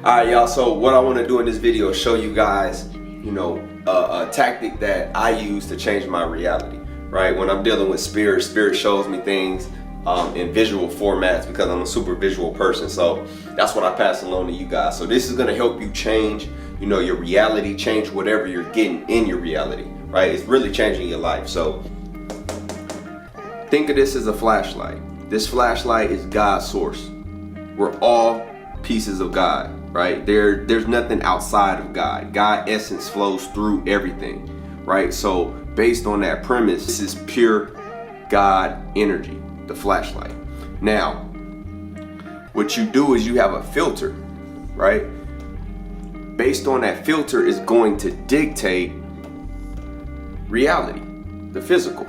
Alright, y'all, so what I want to do in this video is show you guys, a tactic that I use to change my reality, right? When I'm dealing with spirit shows me things in visual formats because I'm a super visual person, so that's what I pass along to you guys. So this is going to help you change, your reality, change whatever you're getting in your reality, right? It's really changing your life. So think of this as a flashlight. This flashlight is God's source. We're all pieces of God, right? There's nothing outside of God. God essence flows through everything, right? So based on that premise, this is pure God energy, the flashlight. Now, what you do is you have a filter, right? Based on that filter is going to dictate reality, the physical,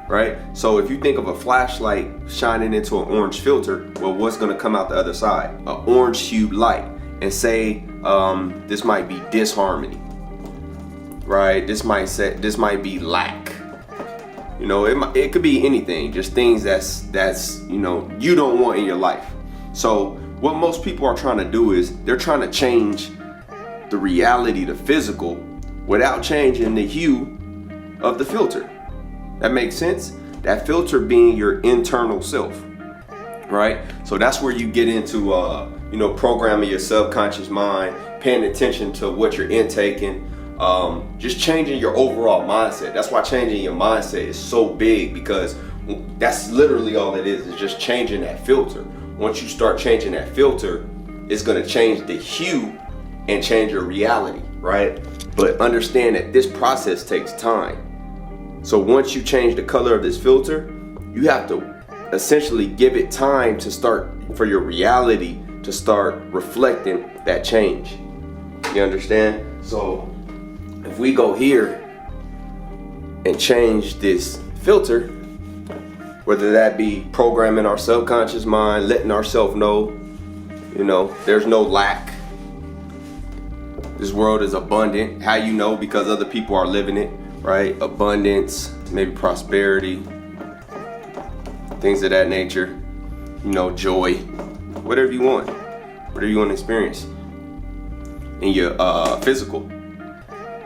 right? So if you think of a flashlight shining into an orange filter, well, what's going to come out the other side? An orange hued light. And say this might be disharmony, right? This might be lack. It could be anything, just things that's you don't want in your life. So what most people are trying to do is they're trying to change the reality, the physical, without changing the hue of the filter. That makes sense? That filter being your internal self, right? So that's where you get into programming your subconscious mind, paying attention to what you're intaking, just changing your overall mindset. That's why changing your mindset is so big, because that's literally all it is just changing that filter. Once you start changing that filter, it's going to change the hue and change your reality, right? But understand that this process takes time. So once you change the color of this filter, you have to essentially give it time to start, for your reality to start reflecting that change. You understand? So if we go here and change this filter, whether that be programming our subconscious mind, letting ourselves know, there's no lack. This world is abundant. How you know? Because other people are living it, right? Abundance, maybe prosperity, things of that nature, joy, whatever you want to experience in your physical.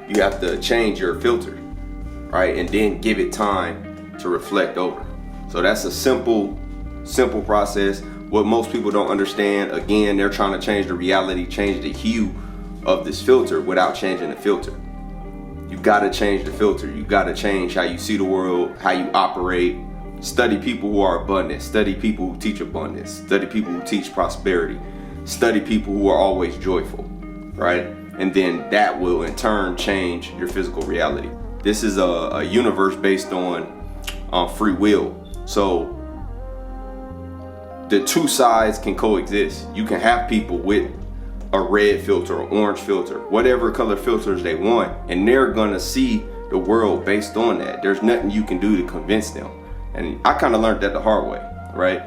You have to change your filter, right? And then give it time to reflect over. So that's a simple process. What most people don't understand, again, they're trying to change the reality, change the hue of this filter without changing the filter. You got to change the filter. You got to change how you see the world, how you operate. Study people who are abundant. Study people who teach abundance. Study people who teach prosperity. Study people who are always joyful, right? And then that will in turn change your physical reality. This is a universe based on free will. So the two sides can coexist. You can have people with a red filter or orange filter, whatever color filters they want, and they're gonna see the world based on that. There's nothing you can do to convince them. And I kind of learned that the hard way, right?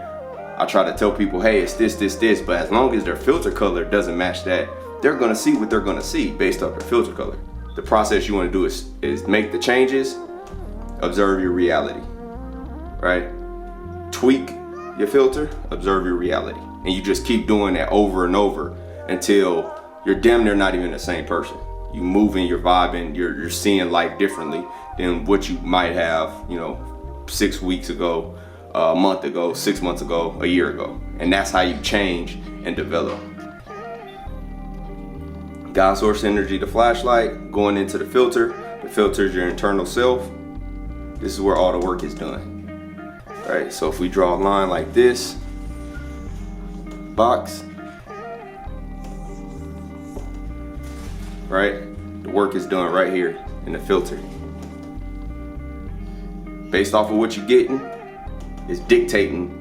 I try to tell people, hey, it's this, but as long as their filter color doesn't match that, they're gonna see what they're gonna see based off their filter color. The process you wanna do is make the changes, observe your reality, right? Tweak your filter, observe your reality. And you just keep doing that over and over until you're damn near not even the same person. You moving, you're vibing, you're seeing life differently than what you might have, 6 weeks ago, a month ago, 6 months ago, a year ago. And that's how you change and develop. God source energy, the flashlight, going into the filter. The filter is your internal self. This is where all the work is done. Right? So if we draw a line like this, box, right? The work is done right here in the filter. Based off of what you're getting is dictating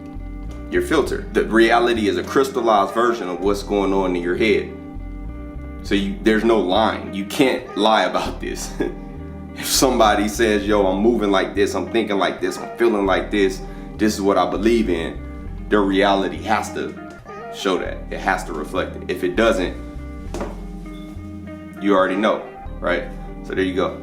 your filter. The reality is a crystallized version of what's going on in your head. So there's no lying. You can't lie about this. If somebody says, yo, I'm moving like this, I'm thinking like this, I'm feeling like this is what I believe in, their reality has to show that. It has to reflect it. If it doesn't, you already know, right? So there you go.